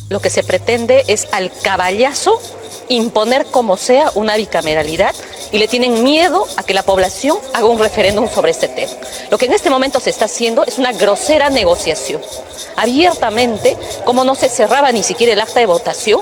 Lo que se pretende es al caballazo imponer como sea una bicameralidad y le tienen miedo a que la población haga un referéndum sobre este tema. Lo que en este momento se está haciendo es una grosera negociación. Abiertamente, como no se cerraba ni siquiera el acta de votación,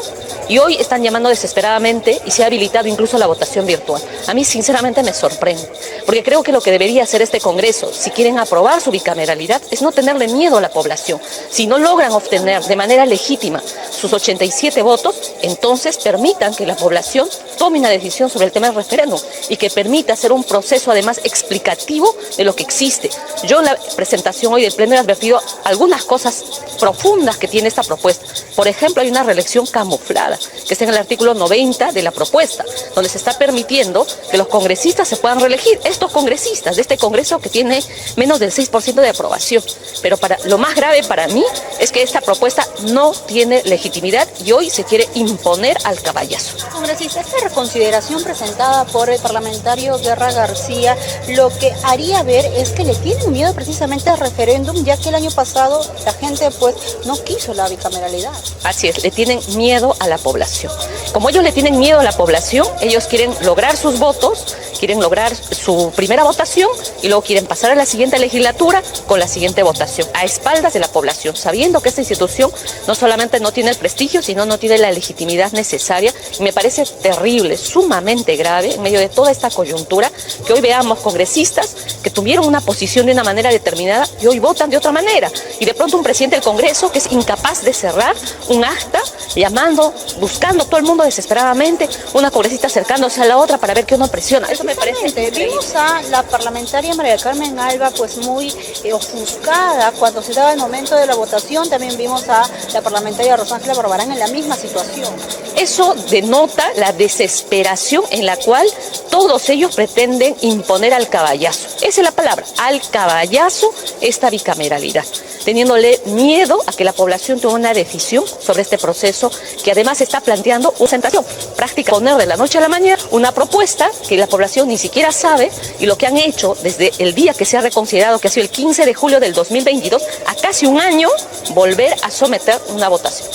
y hoy están llamando desesperadamente y se ha habilitado incluso la votación virtual. A mí sinceramente me sorprende, porque creo que lo que debería hacer este Congreso, si quieren aprobar su bicameralidad, es no tenerle miedo a la población. Si no logran obtener de manera legítima sus 87 votos, entonces permitan que la población tome una decisión sobre el tema del referéndum y que permita hacer un proceso además explicativo de lo que existe. Yo en la presentación hoy del Pleno he advertido algunas cosas profundas que tiene esta propuesta. Por ejemplo, hay una reelección camuflada, que está en el artículo 90 de la propuesta, donde se está permitiendo que los congresistas se puedan reelegir. Estos congresistas de este Congreso que tiene menos del 6% de aprobación. Pero lo más grave para mí es que esta propuesta no tiene legitimidad y hoy se quiere imponer al caballazo. Congresista, esta reconsideración presentada por el parlamentario Guerra García lo que haría ver es que le tienen miedo precisamente al referéndum, ya que el año pasado la gente pues no quiso la bicameralidad. Así es, le tienen miedo a la población. Como ellos le tienen miedo a la población, ellos quieren lograr sus votos, quieren lograr su primera votación y luego quieren pasar a la siguiente legislatura con la siguiente votación, a espaldas de la población, sabiendo que esta institución no solamente no tiene el prestigio, sino no tiene la legitimidad necesaria. Y me parece terrible, sumamente grave, en medio de toda esta coyuntura, que hoy veamos congresistas que tuvieron una posición de una manera determinada y hoy votan de otra manera. Y de pronto un presidente del Congreso que es incapaz de cerrar un acta, llamando, buscando todo el mundo desesperadamente, una congresista acercándose a la otra para ver qué uno presiona. Eso me parece increíble. Vimos a la parlamentaria María del Carmen Alba pues muy ofuscada cuando se daba el momento de la votación. También vimos a la parlamentaria Rosángela Barbarán en la misma situación. Eso denota la desesperación en la cual todos ellos pretenden imponer al caballazo. Esa es la palabra, al caballazo esta bicameralidad, teniéndole miedo a que la población tome una decisión sobre este proceso que además está planteando una presentación práctica, poner de la noche a la mañana una propuesta que la población ni siquiera sabe, y lo que han hecho desde el día que se ha reconsiderado, que ha sido el 15 de julio del 2022, a casi un año, volver a someter una votación.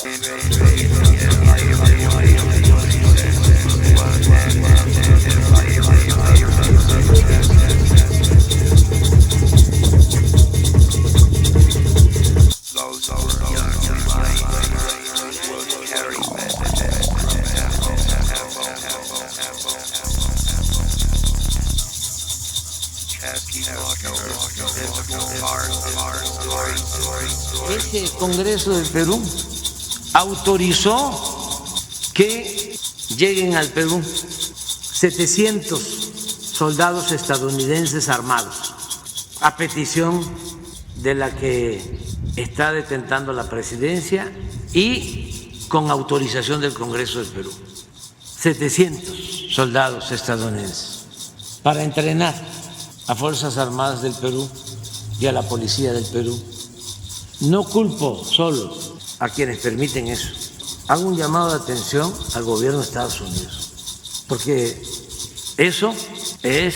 Este Congreso del Perú autorizó que lleguen al Perú 700 soldados estadounidenses armados, a petición de la que está detentando la presidencia y con autorización del Congreso del Perú. 700 soldados estadounidenses para entrenar a Fuerzas Armadas del Perú y a la Policía del Perú. No culpo solo a quienes permiten eso. Hago un llamado de atención al gobierno de Estados Unidos, porque eso es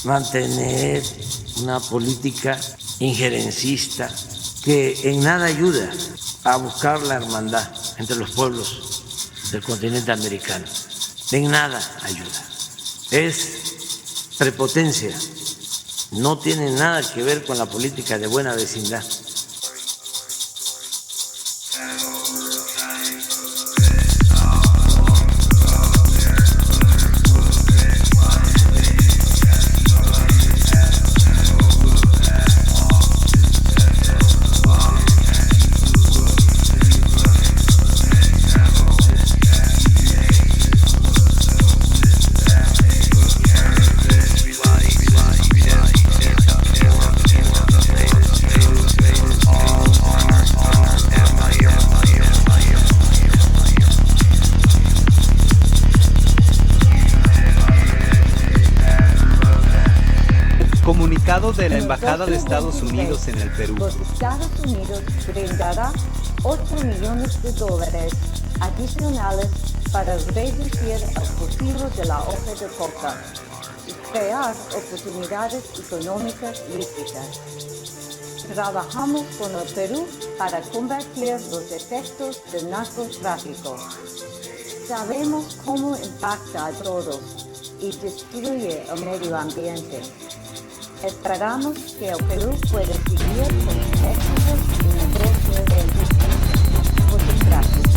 mantener una política injerencista que en nada ayuda a buscar la hermandad entre los pueblos del continente americano. En nada ayuda. Es prepotencia. No tiene nada que ver con la política de buena vecindad. De la Embajada de Estados Unidos en el Perú. Los Estados Unidos brindará $8 millones adicionales para reducir el cultivo de la hoja de coca y crear oportunidades económicas lícitas. Trabajamos con el Perú para combatir los efectos del narcotráfico. Sabemos cómo impacta a todos y destruye el medio ambiente. Esperamos que el Perú pueda seguir con éxitos en el 2020. Muchas gracias.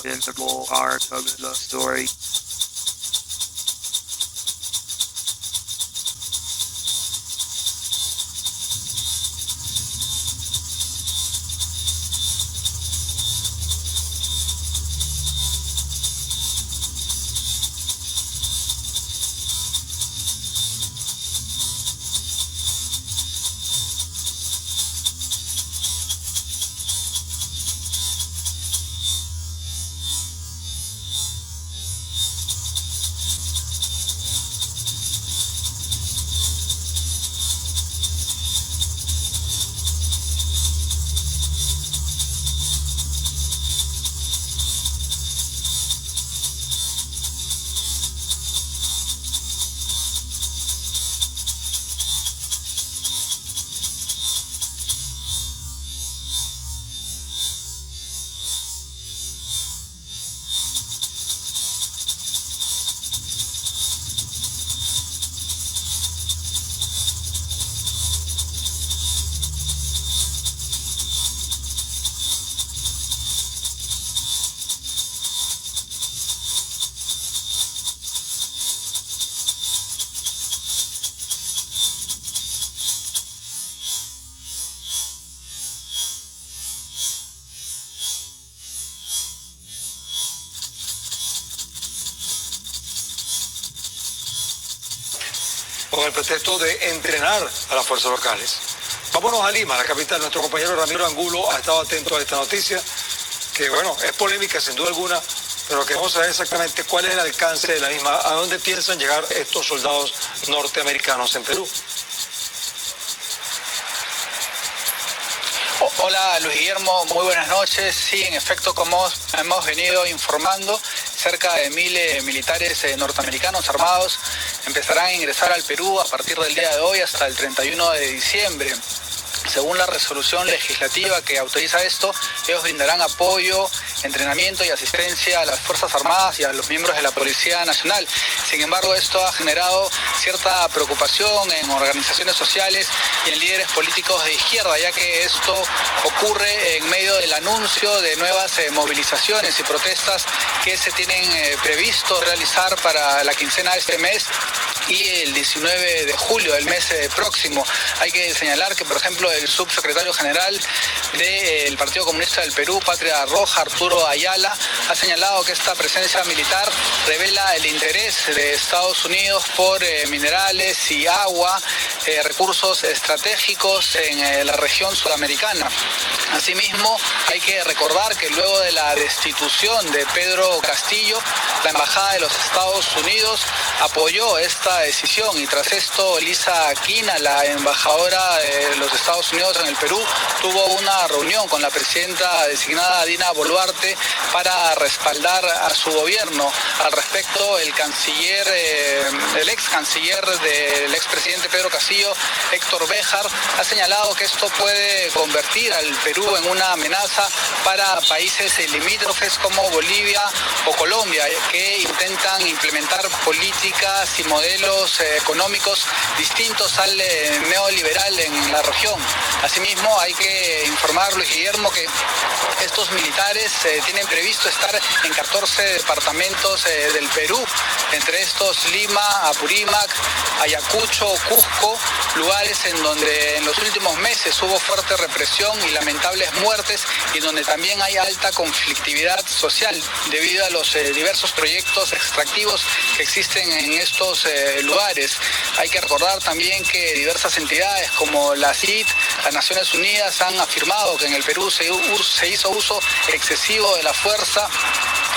Integral part of the story. Con el pretexto de entrenar a las fuerzas locales. Vámonos a Lima, la capital. Nuestro compañero Ramiro Angulo ha estado atento a esta noticia, que bueno, es polémica sin duda alguna, pero queremos saber exactamente cuál es el alcance de la misma, a dónde piensan llegar estos soldados norteamericanos en Perú. Hola Luis Guillermo, muy buenas noches. Sí, en efecto, como hemos venido informando, cerca de 1000 militares norteamericanos armados empezarán a ingresar al Perú a partir del día de hoy hasta el 31 de diciembre. Según la resolución legislativa que autoriza esto, ellos brindarán apoyo, entrenamiento y asistencia a las Fuerzas Armadas y a los miembros de la Policía Nacional. Sin embargo, esto ha generado cierta preocupación en organizaciones sociales y en líderes políticos de izquierda, ya que esto ocurre en medio del anuncio de nuevas movilizaciones y protestas que se tienen previsto realizar para la quincena de este mes y el 19 de julio del mes próximo. Hay que señalar que, por ejemplo, el subsecretario general del Partido Comunista del Perú, Patria Roja, Arturo Ayala, ha señalado que esta presencia militar revela el interés de Estados Unidos por minerales y agua, recursos estratégicos en la región sudamericana. Asimismo, hay que recordar que luego de la destitución de Pedro Castillo, la Embajada de los Estados Unidos apoyó esta decisión y tras esto Lisa Aquina, la embajadora de los Estados Unidos en el Perú, tuvo una reunión con la presidenta designada Dina Boluarte para respaldar a su gobierno. Al respecto, el ex canciller del expresidente Pedro Castillo, Héctor Béjar, ha señalado que esto puede convertir al Perú en una amenaza para países limítrofes como Bolivia o Colombia, que intentan implementar políticas y modelos económicos distintos al neoliberal en la región. Asimismo, hay que informar informarles, Guillermo, que estos militares tienen previsto estar en 14 departamentos del Perú, entre estos Lima, Apurímac, Ayacucho, Cusco, lugares en donde en los últimos meses hubo fuerte represión y lamentables muertes y donde también hay alta conflictividad social debido a los diversos proyectos extractivos que existen en estos lugares. Hay que recordar también que diversas entidades como la CID, las Naciones Unidas, han afirmado que en el Perú se hizo uso excesivo de la fuerza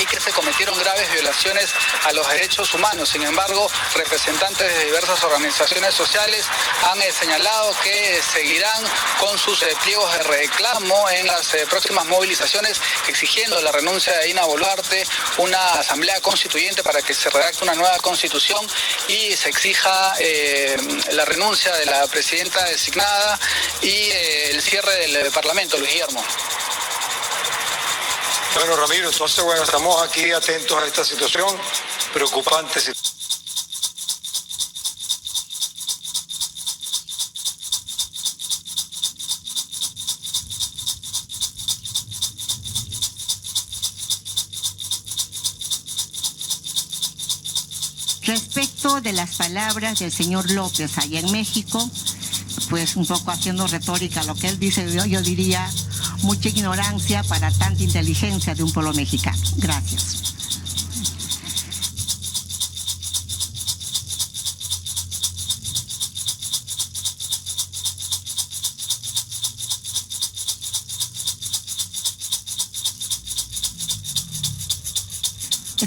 y que se cometieron graves violaciones a los derechos humanos. Sin embargo, representantes de diversas organizaciones sociales han señalado que seguirán con sus pliegos de reclamo en las próximas movilizaciones, exigiendo la renuncia de Dina Boluarte, una asamblea constituyente para que se redacte una nueva constitución y se exija la renuncia de la presidenta designada y el cierre del Parlamento, Luis Guillermo. Bueno, Ramiro, entonces, bueno, estamos aquí atentos a esta situación preocupante. Respecto de las palabras del señor López allá en México, pues un poco haciendo retórica lo que él dice, yo diría mucha ignorancia para tanta inteligencia de un pueblo mexicano. Gracias.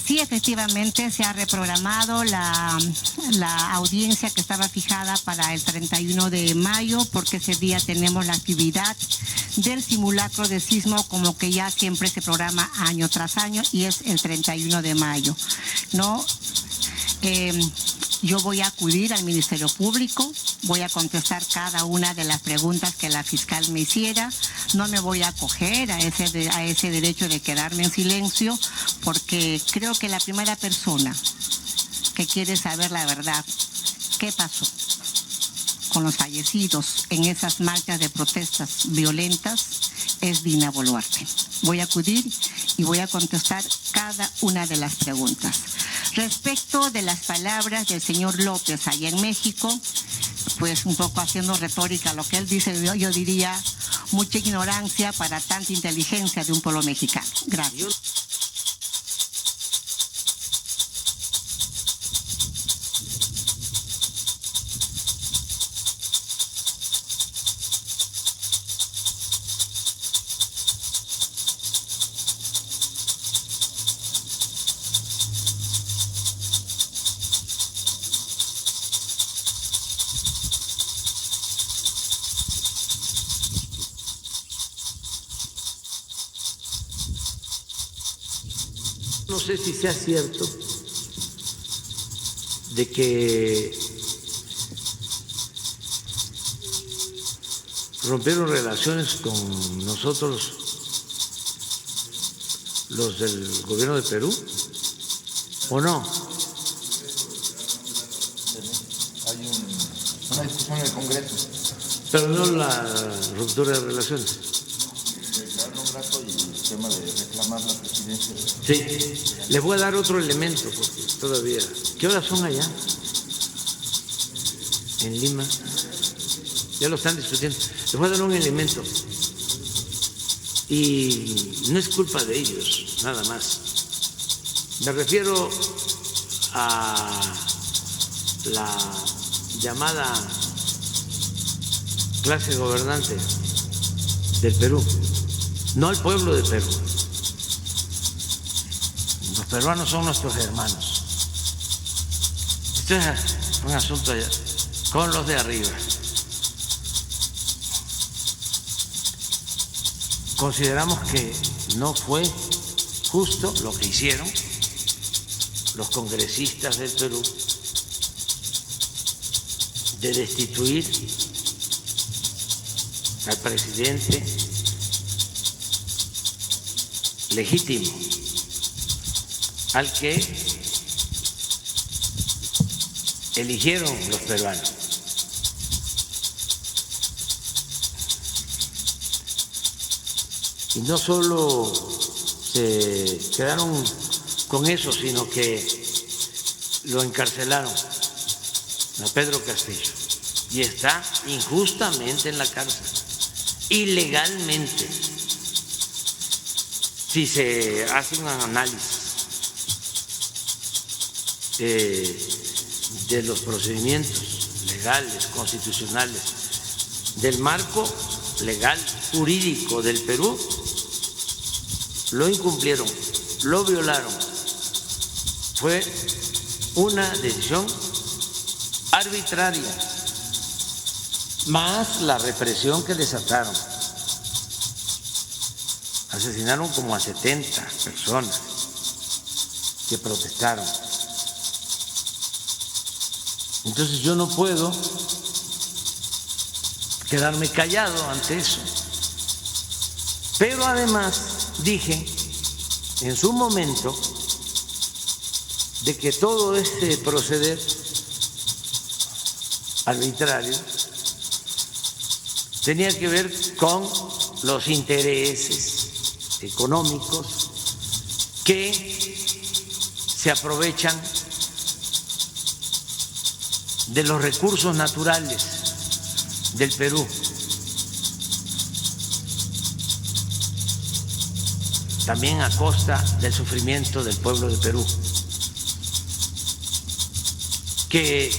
Sí, efectivamente se ha reprogramado la audiencia que estaba fijada para el 31 de mayo, porque ese día tenemos la actividad del simulacro de sismo, como que ya siempre se programa año tras año, y es el 31 de mayo, ¿no? Yo voy a acudir al Ministerio Público, voy a contestar cada una de las preguntas que la fiscal me hiciera. No me voy a acoger a ese derecho de quedarme en silencio, porque creo que la primera persona que quiere saber la verdad, qué pasó con los fallecidos en esas marchas de protestas violentas, es Dina Boluarte. Voy a acudir y voy a contestar cada una de las preguntas. Respecto de las palabras del señor López allá en México, pues un poco haciendo retórica lo que él dice, yo diría mucha ignorancia para tanta inteligencia de un pueblo mexicano. Gracias. No sé si sea cierto de que rompieron relaciones con nosotros los del gobierno de Perú, ¿o no? Hay una discusión en el Congreso. Pero no la ruptura de relaciones. Y el tema de reclamar la presidencia. Sí, les voy a dar otro elemento, porque todavía... ¿Qué horas son allá? En Lima. Ya lo están discutiendo. Les voy a dar un elemento. Y no es culpa de ellos, nada más. Me refiero a la llamada clase gobernante del Perú, no al pueblo de Perú. Los peruanos son nuestros hermanos. Esto es un asunto allá, con los de arriba. Consideramos que no fue justo lo que hicieron los congresistas del Perú de destituir al presidente legítimo, al que eligieron los peruanos. Y no solo se quedaron con eso, sino que lo encarcelaron a Pedro Castillo y está injustamente en la cárcel, ilegalmente. Si se hace un análisis de los procedimientos legales, constitucionales, del marco legal, jurídico del Perú, lo incumplieron, lo violaron. Fue una decisión arbitraria, más la represión que desataron. Asesinaron como a 70 personas que protestaron. Entonces yo no puedo quedarme callado ante eso. Pero además dije en su momento de que todo este proceder arbitrario tenía que ver con los intereses económicos que se aprovechan de los recursos naturales del Perú. También a costa del sufrimiento del pueblo de Perú. Que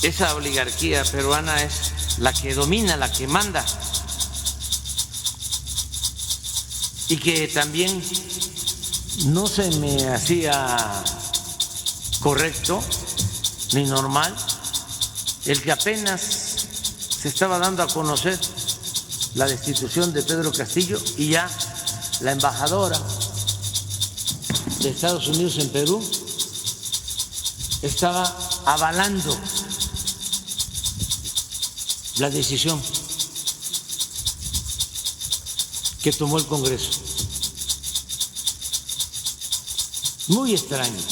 esa oligarquía peruana es la que domina, la que manda. Y que también no se me hacía correcto ni normal el que apenas se estaba dando a conocer la destitución de Pedro Castillo y ya la embajadora de Estados Unidos en Perú estaba avalando la decisión que tomó el Congreso. Muy extraño.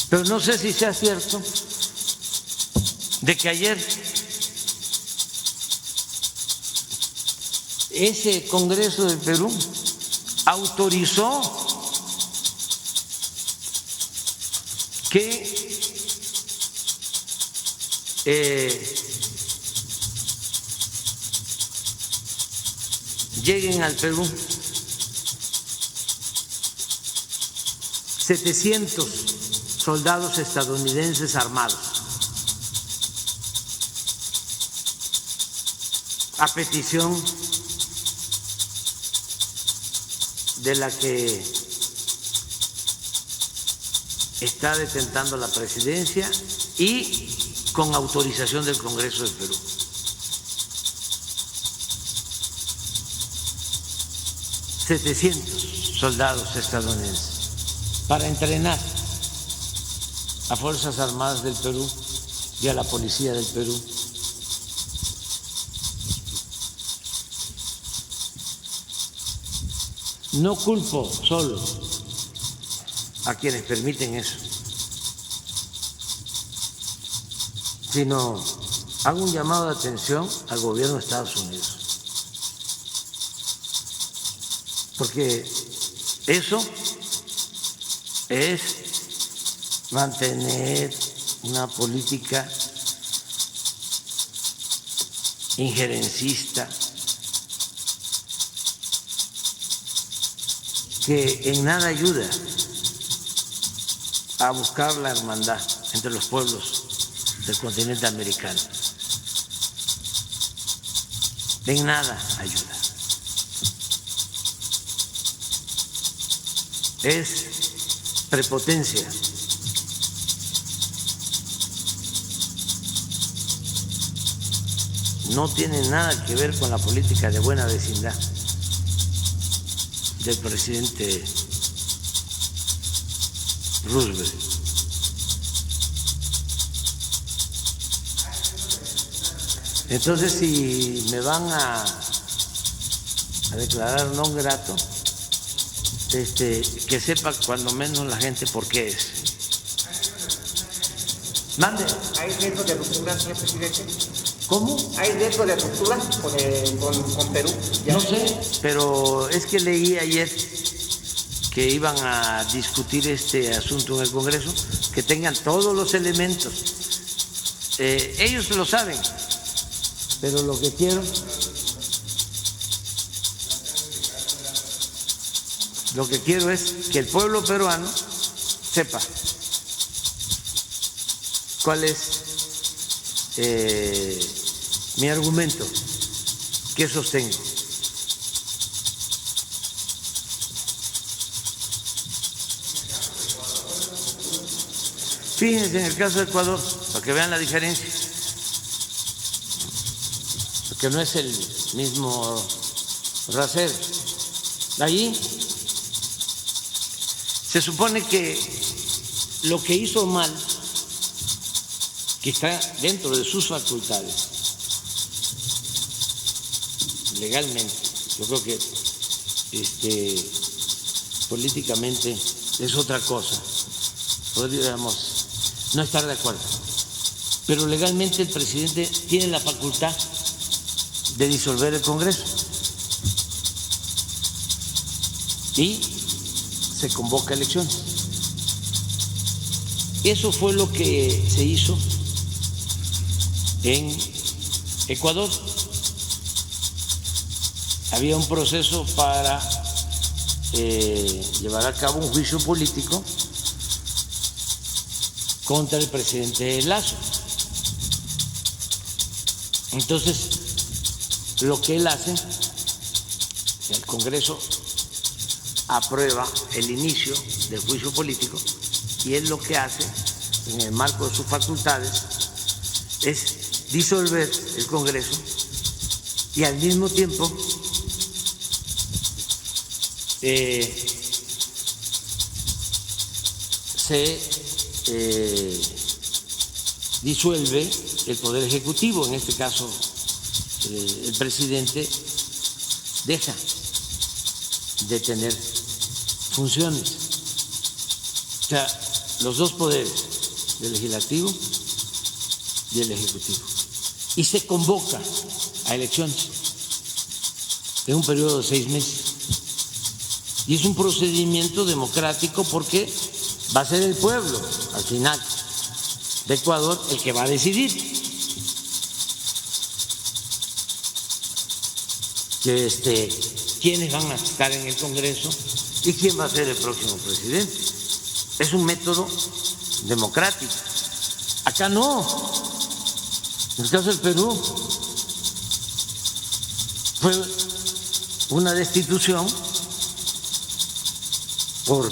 Pero no sé si sea cierto de que ayer ese Congreso del Perú autorizó que lleguen al Perú 700 soldados estadounidenses armados a petición de la que está detentando la presidencia y con autorización del Congreso del Perú. 700 soldados estadounidenses para entrenar a Fuerzas Armadas del Perú y a la Policía del Perú. No culpo solo a quienes permiten eso, sino hago un llamado de atención al gobierno de Estados Unidos, porque eso es mantener una política injerencista que en nada ayuda a buscar la hermandad entre los pueblos del continente americano. En nada ayuda. Es prepotencia. No tiene nada que ver con la política de buena vecindad del presidente Roosevelt. Entonces, si me van a declarar non grato, que sepa cuando menos la gente por qué es. Mande. ¿Hay riesgo de ruptura, señor presidente? ¿Cómo? ¿Hay riesgo de ruptura con Perú? ¿Ya? No sé, pero es que leí ayer que iban a discutir este asunto en el Congreso, que tengan todos los elementos. Ellos lo saben, pero lo que quiero es que el pueblo peruano sepa cuál es mi argumento, que sostengo. Fíjense en el caso de Ecuador, para que vean la diferencia, porque no es el mismo rasero. Allí se supone que lo que hizo mal, que está dentro de sus facultades, legalmente, yo creo que políticamente es otra cosa, podríamos no estar de acuerdo, pero legalmente el presidente tiene la facultad de disolver el Congreso y se convoca elecciones. Eso fue lo que se hizo en Ecuador. Había un proceso para llevar a cabo un juicio político contra el presidente Lasso. Entonces, lo que él hace, el Congreso aprueba el inicio del juicio político y él lo que hace, en el marco de sus facultades, es disolver el Congreso y al mismo tiempo se disuelve el Poder Ejecutivo, en este caso el presidente deja de tener funciones. O sea, los dos poderes, el legislativo y el ejecutivo. Y se convoca a elecciones en un periodo de 6 meses. Y es un procedimiento democrático porque va a ser el pueblo, al final, de Ecuador el que va a decidir quiénes van a estar en el Congreso y quién va a ser el próximo presidente. Es un método democrático. Acá no. En el caso del Perú fue una destitución por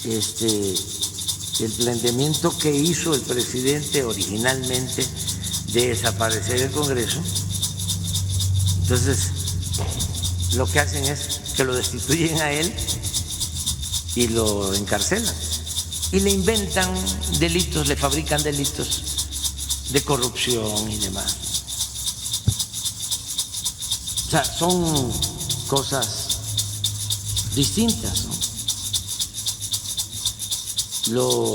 el planteamiento que hizo el presidente originalmente de desaparecer el Congreso. Entonces, lo que hacen es que lo destituyen a él y lo encarcelan y le inventan delitos, le fabrican delitos de corrupción y demás. O sea, son cosas distintas, ¿no? Lo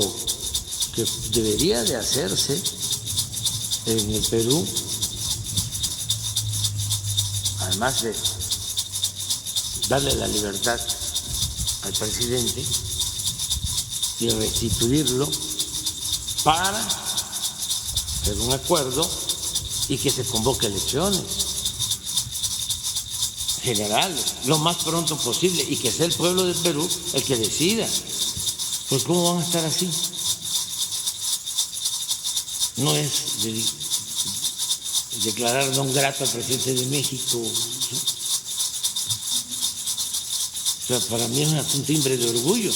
que debería de hacerse en el Perú, además de darle la libertad al presidente y restituirlo para hacer un acuerdo y que se convoque elecciones generales lo más pronto posible y que sea el pueblo del Perú el que decida. Pues ¿cómo van a estar así? No es declarar non grato al presidente de México. O sea, para mí es un timbre de orgullo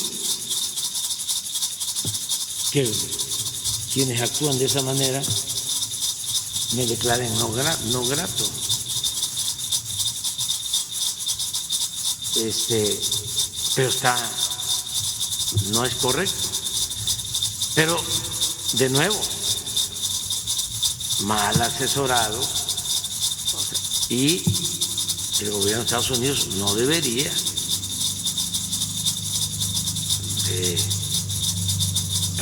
que quienes actúan de esa manera me declaren no grato. Pero no es correcto. Pero, de nuevo, mal asesorado, y el gobierno de Estados Unidos no debería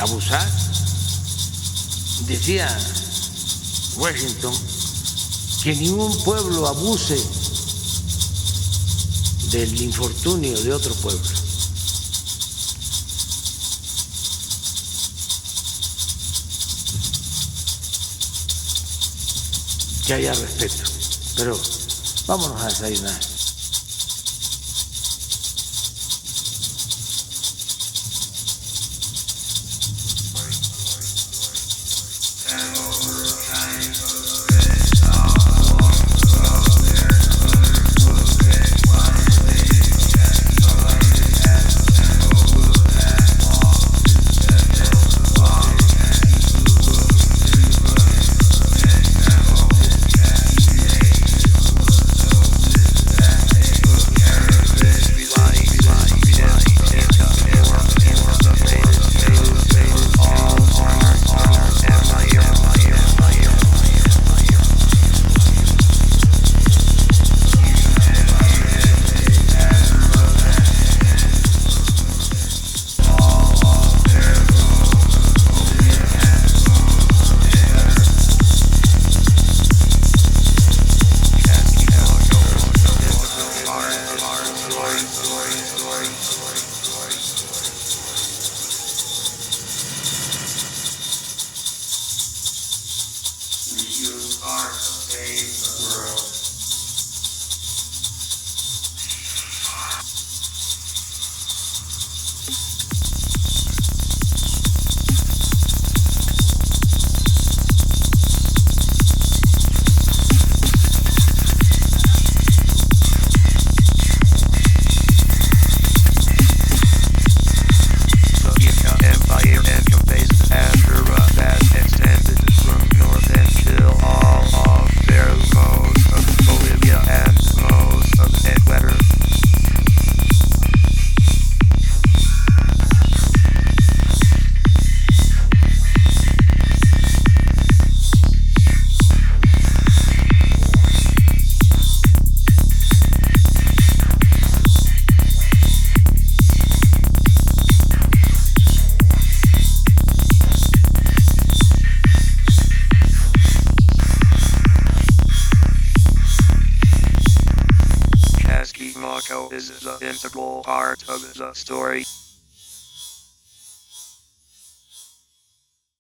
abusar. Decía Washington que ningún pueblo abuse del infortunio de otro pueblo. Que haya respeto. Pero vámonos a desayunar. Is the integral part of the story.